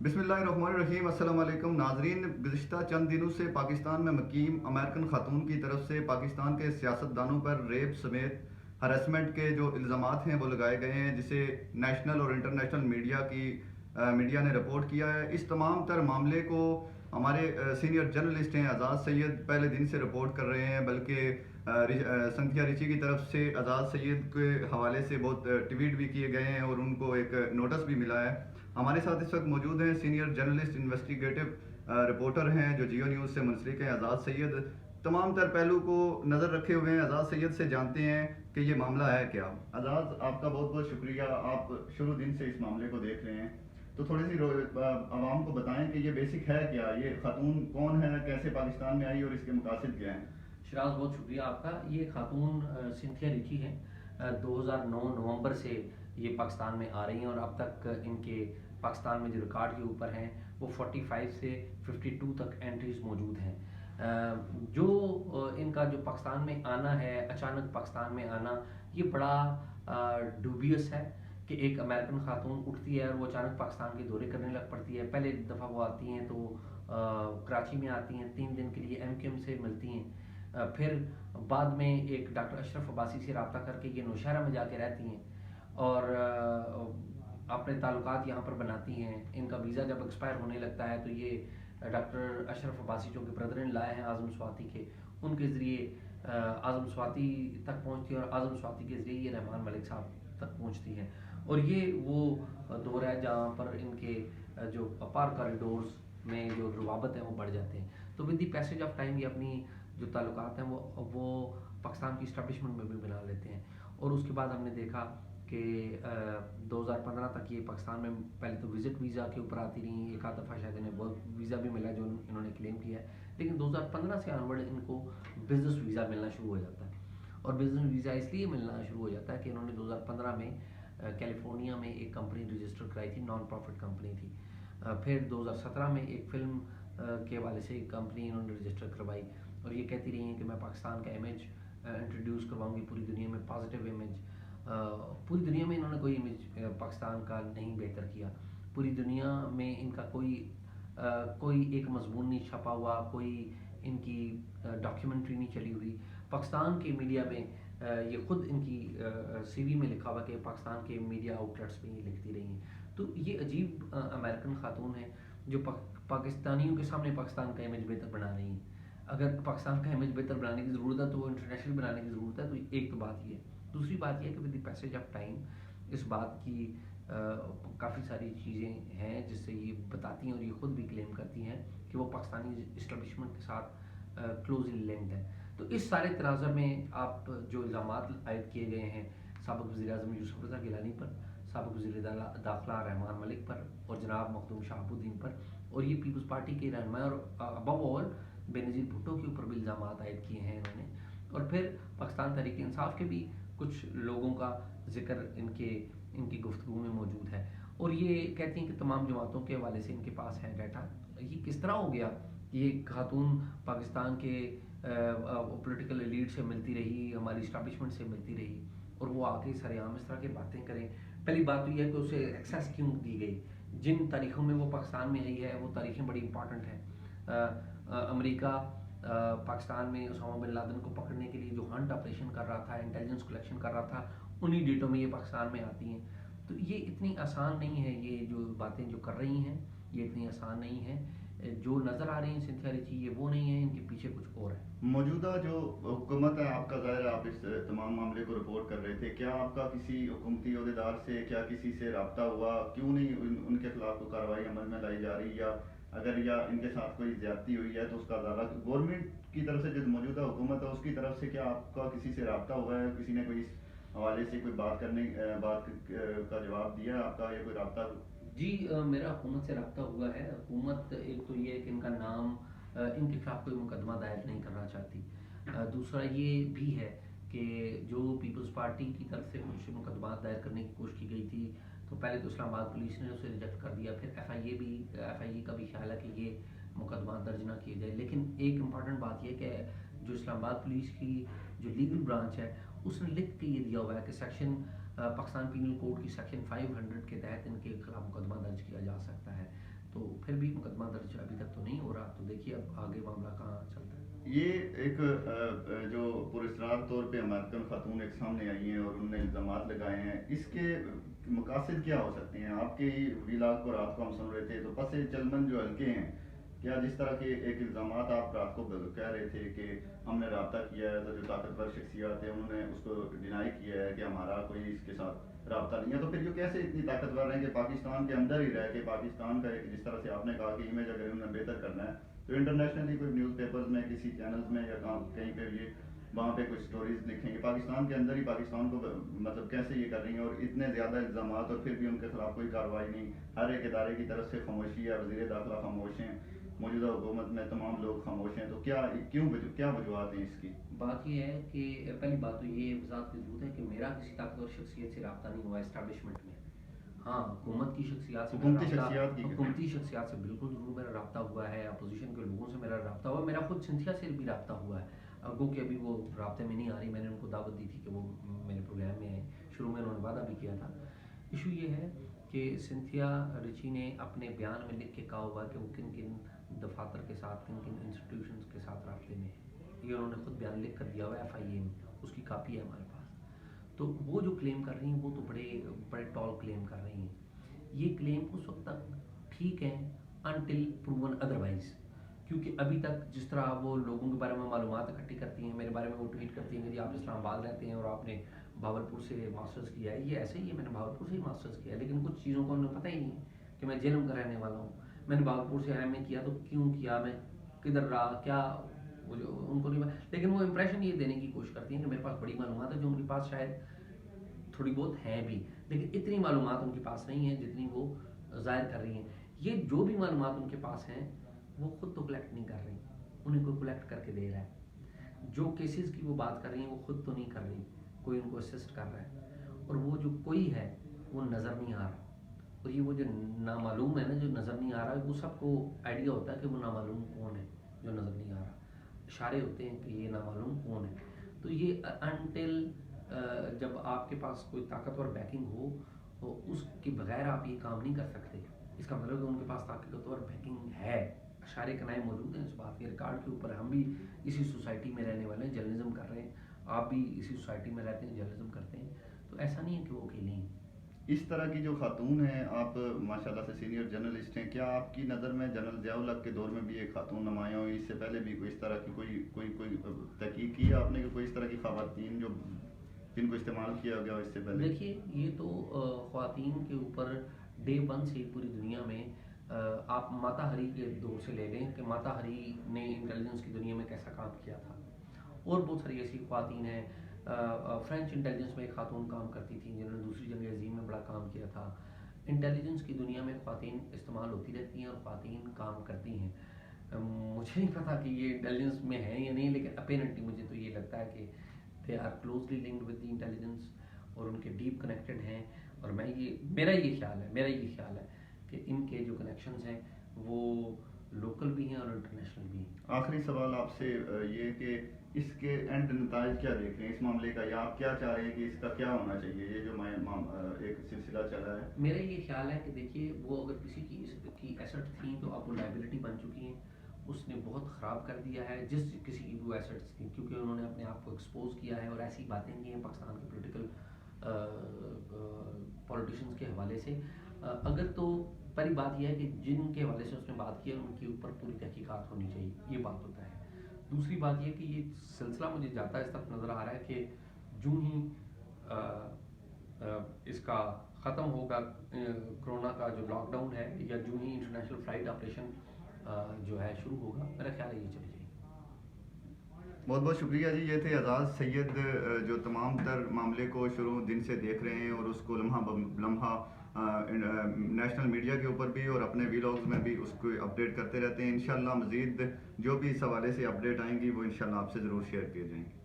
बिस्मिल्लाहिर्रहमानिर्रहीम। अस्सलाम वालेकुम नाजरीन। गुज़िश्ता चंद दिनों से पाकिस्तान में मुकीम अमेरिकन खातून की तरफ से पाकिस्तान के सियासतदानों पर रेप समेत हरासमेंट के जो इल्ज़ामात हैं वो लगाए गए हैं, जिसे नेशनल और इंटरनेशनल मीडिया ने रिपोर्ट किया है। इस तमाम तर मामले को हमारे सीनियर जर्नलिस्ट हैं आज़ाद सैयद पहले दिन से रिपोर्ट कर रहे हैं, बल्कि संथिया रिची की तरफ से आज़ाद सैयद के हवाले से बहुत ट्वीट भी किए गए हैं और उनको एक नोटिस भी मिला है। हमारे साथ इस वक्त मौजूद हैं सीनियर जर्नलिस्ट इन्वेस्टिगेटिव रिपोर्टर हैं जो जियो न्यूज़ से मुंसलिक हैं, आज़ाद सैयद। तमाम तर पहलू को नज़र रखे हुए हैं, आज़ाद सैयद से जानते हैं कि ये मामला है क्या। आज़ाद, आपका बहुत बहुत शुक्रिया, आप शुरू दिन से इस मामले को देख रहे हैं, तो थोड़ी सी आवाम को बताएं कि ये बेसिक है क्या, ये खातून कौन है, कैसे पाकिस्तान में आई और इसके मकासद क्या हैं। शिराज, बहुत शुक्रिया आपका। ये खातून सिंथिया रिची हैं। 2009 नवंबर से ये पाकिस्तान में आ रही हैं और अब तक इनके पाकिस्तान में जो रिकॉर्ड के ऊपर हैं वो 45 से 52 तक एंट्रीज मौजूद हैं। जो इनका जो पाकिस्तान में आना है, अचानक पाकिस्तान में आना, ये बड़ा डूबियस है कि एक अमेरिकन खातून उठती है और वो अचानक पाकिस्तान के दौरे करने लग पड़ती है। पहले दफ़ा वो आती हैं तो कराची में आती हैं, 3 दिन के लिए एमक्यूएम से मिलती हैं। फिर बाद में एक डॉक्टर अशरफ अब्बासी से रब्ता करके ये नौशहरा में जाके रहती हैं और अपने ताल्लुकात यहाँ पर बनाती हैं। इनका वीज़ा जब एक्सपायर होने लगता है तो ये डॉक्टर अशरफ अब्बासी जो कि ब्रदर इन लॉ हैं आज़म स्वाति के, उनके ज़रिए आज़म स्वाति तक पहुँचती है और आज़म स्वाति के ज़रिए ये रहमान मलिक साहब तक पहुँचती हैं। और ये वो दौर है जहाँ पर इनके जो अपार कॉरिडोर्स में जो रवाबत है वो बढ़ जाते हैं। तो with the passage of time ये अपनी जो ताल्लुकात हैं वो पाकिस्तान की इस्टेब्लिशमेंट में भी बना लेते हैं। और उसके बाद हमने देखा कि 2015 तक ये पाकिस्तान में पहले तो विज़िट वीज़ा के ऊपर आती रही, एक आध दफ़ा शायद इन्हें वर्क वीज़ा भी मिला जो इन्होंने क्लेम किया है, लेकिन 2015 से ऑनवर्ड इनको बिज़नेस वीज़ा मिलना शुरू हो जाता है। और बिज़नेस वीज़ा इसलिए मिलना शुरू हो जाता है कि इन्होंने 2015 में कैलिफोर्निया में एक कंपनी रजिस्टर कराई थी, नॉन प्रॉफिट कंपनी थी। फिर 2017 में एक फ़िल्म के हवाले से एक कंपनी इन्होंने रजिस्टर करवाई और ये कहती रही हैं कि मैं पाकिस्तान का इमेज इंट्रोड्यूस करवाऊंगी पूरी दुनिया में, पॉजिटिव इमेज। पूरी दुनिया में इन्होंने कोई इमेज पाकिस्तान का नहीं बेहतर किया। पूरी दुनिया में इनका कोई एक मजमून नहीं छपा हुआ, कोई इनकी डॉक्यूमेंट्री नहीं चली हुई। पाकिस्तान के मीडिया में ये खुद इनकी सीवी में लिखा हुआ कि पाकिस्तान के मीडिया आउटलेट्स में ये लिखती रही हैं। तो ये अजीब अमेरिकन खातून है जो पाकिस्तानियों के सामने पाकिस्तान का इमेज बेहतर बना रही हैं। अगर पाकिस्तान का इमेज बेहतर बनाने की ज़रूरत है तो वो इंटरनेशनल बनाने की ज़रूरत है। तो एक तो बात ये है। दूसरी बात यह है कि with the passage of time इस बात की काफ़ी सारी चीज़ें हैं जिससे ये बताती हैं और ये खुद भी क्लेम करती हैं कि वो पाकिस्तानी इस्टेब्लिशमेंट के साथ क्लोजली लिंक्ड है। तो इस सारे तनाज़र में आप जो इल्ज़ामात आयद किए गए हैं साबिक़ वज़ीर-ए-आज़म यूसुफ रज़ा गिलानी पर, साबिक़ वज़ीर दाखिला रहमान मलिक पर और जनाब मखदूम शहाबुद्दीन पर, और ये पीपल्स पार्टी के रहनुमा और अबव ऑल बेनज़ीर भुट्टो के ऊपर भी इल्ज़ामात आयद किए हैं इन्होंने। और फिर पाकिस्तान तहरीक इंसाफ के भी कुछ लोगों का जिक्र इनकी गुफ्तगू में मौजूद है और ये कहती हैं कि तमाम जमातों के हवाले से इनके पास है डाटा। ये किस तरह हो गया कि ये खातून पाकिस्तान के पॉलिटिकल एलीट से मिलती रही, हमारी इस्टेब्लिशमेंट से मिलती रही और वो आके सरेआम इस तरह की बातें करें। पहली बात तो यह है कि उसे एक्सेस क्यों दी गई। जिन तारीखों में वो पाकिस्तान में आई है वो तारीखें बड़ी इंपॉर्टेंट हैं। अमेरिका पाकिस्तान में उसामा बिन लादेन को पकड़ने के लिए जो हंट ऑपरेशन कर रहा था, इंटेलिजेंस कलेक्शन कर रहा था, उन्हीं डेटों में ये पाकिस्तान में आती हैं। तो ये इतनी आसान नहीं है, ये जो बातें जो कर रही हैं ये इतनी आसान नहीं है। जो नज़र आ रही हैं सिंथिया रिची ये वो नहीं है, इनके पीछे कुछ और है। मौजूदा जो हुकूमत है, आपका ज़ाहिर है आप इस तमाम मामले को रिपोर्ट कर रहे थे, क्या आपका किसी हुकूमती अहदेदार से, क्या किसी से रब्ता हुआ, क्यों नहीं उनके खिलाफ कोई कार्रवाई अमल में लाई जा रही, या इनके साथ कोई ज्यादती हुई है तो उसका अदालत गवर्नमेंट की तरफ से जो मौजूदा हुकूमत है उसकी तरफ से क्या आपका किसी से रब्ता हुआ है, किसी ने कोई इस हवाले से कोई बात का जवाब दिया है आपका, या कोई रब्ता? जी, मेरा हुकूमत से रब्ता हुआ है। हुकूमत एक तो ये है कि इनका नाम इनके खिलाफ कोई मुकदमा दायर नहीं करना चाहती। दूसरा ये भी है कि जो पीपल्स पार्टी की तरफ से कुछ मुकदमा दायर करने की कोशिश की गई थी तो पहले तो इस्लामाबाद पुलिस ने उसे रिजेक्ट कर दिया, फिर एफआईए का भी ख्याल है कि ये मुकदमा दर्ज ना किए जाए। लेकिन एक इम्पॉर्टेंट बात यह कि जो इस्लामाबाद पुलिस की जो लीगल ब्रांच है उसने लिख के ये दिया हुआ है कि पाकिस्तान पीनल कोड की सेक्शन 500 के तहत इनके खिलाफ मुकदमा दर्ज किया जा सकता है। तो मुकदमा दर्ज अभी तक तो नहीं हो रहा, तो देखिए अब आगे मामला कहाँ चलता है। ये एक जो पुरस्कार तौर पे अमेरिकन खातून एक सामने आई हैं और उन्होंने इल्ज़ामात लगाए हैं, इसके मकासद क्या हो सकते हैं? आपके ही व्लॉग को रात को हम सुन रहे थे, तो पस चलमन जो हल्के हैं, क्या जिस तरह के एक इल्ज़ामात आप रात को कह रहे थे कि हमने रब्ता किया है, तो जो ताकतवर शख्सियात है उन्होंने उसको डिनाई किया है कि हमारा कोई इसके साथ रब्ता नहीं है, तो फिर जो कैसे इतनी ताकतवर हैं कि पाकिस्तान के अंदर ही रह के पाकिस्तान का एक, जिस तरह से आपने कहा कि इमेज अगर उन्हें बेहतर करना है, तो इंटरनेशनली कोई न्यूज़पेपर्स में, किसी चैनल्स में या कहीं पे ये वहाँ पे कुछ स्टोरीज लिखेंगे, पाकिस्तान के अंदर ही पाकिस्तान को मतलब कैसे ये कर रही हैं, और इतने ज़्यादा इल्ज़ामात और फिर भी उनके खिलाफ कोई कार्रवाई नहीं, हर एक इदारे की तरफ से खामोशी है, वज़ीर दाखिला खामोश हैं, मौजूदा हुकूमत में तमाम लोग खामोश हैं, तो क्या क्या वजूहत हैं इसकी? बात ये है कि पहली बात तो ये वजाहत की जरूरत है कि मेरा किसी ताकतवर शख्सियत से रब्ता नहीं हुआ इस्टेब्लिशमेंट में। हाँ, हुकूमत की शख्सियात से हुकूमती शख्सियात की हुकूमती शख्सियात से बिल्कुल ज़रूर मेरा रब्ता हुआ है, अपोजिशन के लोगों से मेरा रब्ता हुआ है, मेरा खुद सिंथिया से भी रब्ता हुआ है। गो कि अभी वो रब्ते में नहीं आ रही, मैंने उनको दावत दी थी कि वो मेरे प्रोग्राम में आए, शुरू में उन्होंने वादा भी किया था। इशू ये है कि सिंथिया रिची ने अपने बयान में लिख के कहा हुआ कि वो किन किन दफातर के साथ, किन किन इंस्टीट्यूशंस के साथ रब्ते में है, ये उन्होंने खुद बयान लिख कर दिया हुआ है FIA में, उसकी कापी है हमारे पास। तो वो जो क्लेम कर रही हैं वो तो बड़े बड़े टॉल क्लेम कर रही हैं। ये क्लेम उस वक्त तक ठीक है अनटिल प्रूवन अदरवाइज, क्योंकि अभी तक जिस तरह वो लोगों के बारे में मालूमात इकट्ठी करती हैं, मेरे बारे में वो ट्वीट करती हैं कि जी आप इस्लामाबाद रहते हैं और आपने भावलपुर से मास्टर्स किया है, ये ऐसे ही है, मैंने भावलपुर से ही मास्टर्स किया है, लेकिन कुछ चीज़ों को उन्हें पता ही नहीं कि मैं जेलम का रहने वाला हूँ, मैंने भावलपुर से MA किया तो क्यों किया, मैं किधर रहा, क्या वो जो उनको नहीं पता, लेकिन वो इंप्रेशन ये देने की कोशिश करती हैं कि मेरे पास बड़ी मालूमात है, जो उनके पास शायद थोड़ी बहुत हैं भी, लेकिन इतनी मालूमात उनके पास नहीं है जितनी वो ज़ाहिर कर रही हैं। ये जो भी मालूमात उनके पास हैं वो खुद तो कलेक्ट नहीं कर रही, उन्हें कोई कलेक्ट करके दे रहा है। जो केसेस की वो बात कर रही हैं वो खुद तो नहीं कर रही, कोई उनको असिस्ट कर रहा है, और वो जो कोई है वो नज़र नहीं आ रहा। और ये वो जो नामालूम है ना, जो नज़र नहीं आ रहा है, वो सबको आइडिया होता है कि वो नामालूम कौन है जो नज़र नहीं आ रहा, इशारे होते हैं कि ये नामालूम कौन है। तो ये अनटिल जब आपके पास कोई ताकतवर बैकिंग हो तो उसके बगैर आप ये काम नहीं कर सकते। इसका मतलब है उनके पास ताकतवर बैकिंग है, इशारे कनाए मौजूद हैं इस बात के, रिकॉर्ड के ऊपर। हम भी इसी सोसाइटी में रहने वाले हैं, जर्नलिज्म कर रहे हैं, आप भी इसी सोसाइटी में रहते हैं, जर्नलिज्म करते हैं, तो ऐसा नहीं है कि वो अकेले हैं। इस तरह की जो खातून हैं, आप माशाल्लाह से सीनियर जर्नलिस्ट हैं, क्या आपकी नज़र में जनरल ज़ियाउल हक के दौर में भी एक खातून नुमायाँ हुई, इससे पहले भी कोई इस तरह की कोई तहकीक की है आपने कि कोई इस तरह की ख़वातीन जो जिनको इस्तेमाल किया गया इससे पहले? देखिए, ये तो ख़वातीन के ऊपर डे 1 से पूरी दुनिया में आप माता हरी के दौर से ले लें कि माता हरी ने इंटेलिजेंस की दुनिया में कैसा काम किया था, और बहुत सारी ऐसी ख़वातीन हैं। फ्रेंच इंटेलिजेंस में एक खातून काम करती थी जिन्होंने दूसरी जंग अज़ीम में बड़ा काम किया था। इंटेलिजेंस की दुनिया में ख़वातीन इस्तेमाल होती रहती हैं और ख़वातीन काम करती हैं। मुझे नहीं पता कि ये इंटेलिजेंस में है या नहीं, लेकिन अपेरेंटली मुझे तो ये लगता है कि they are closely linked with the intelligence और उनके डीप कनेक्टेड हैं। और मेरा ये ख्याल है कि इनके जो कनेक्शंस हैं वो लोकल भी हैं और इंटरनेशनल भी हैं। आखिरी सवाल आपसे ये कि इसके एंड नताइज क्या देख रहे हैं इस मामले का, या आप क्या चाह रहे हैं कि इसका क्या होना चाहिए, ये जो एक सिलसिला चला है? मेरा ये ख्याल है कि देखिए, वो अगर किसी की एसेट थी तो अब वो लाइबिलिटी बन चुकी हैं, उसने बहुत ख़राब कर दिया है जिस किसी की भी वो एसेट्स थी, क्योंकि उन्होंने अपने आप को एक्सपोज किया है और ऐसी बातें की हैं पाकिस्तान के पॉलिटिकल पॉलिटिशियंस के हवाले से। अगर तो पहली बात यह है कि जिनके हवाले से उसने बात की है उनके ऊपर पूरी तहकीकात होनी चाहिए, ये बात होता है। दूसरी बात यह कि ये सिलसिला मुझे जाता इस तरफ नज़र आ रहा है कि जूँ ही इसका ख़त्म होगा कोरोना का जो लॉकडाउन है, या जूँ ही इंटरनेशनल फ़्लाइट ऑपरेशन जो है शुरू होगा, मेरा ख्याल है ये चली जाएगी। बहुत बहुत शुक्रिया जी। ये थे एजाज़ सैयद जो तमाम तर मामले को शुरू दिन से देख रहे हैं और उसको लम्हा लम्हा नेशनल मीडिया के ऊपर भी और अपने व्लॉग्स में भी उसको अपडेट करते रहते हैं। इंशाल्लाह मज़ीद जो भी इस हवाले से अपडेट आएंगी वो इंशाल्लाह आपसे ज़रूर शेयर किए जाएंगे।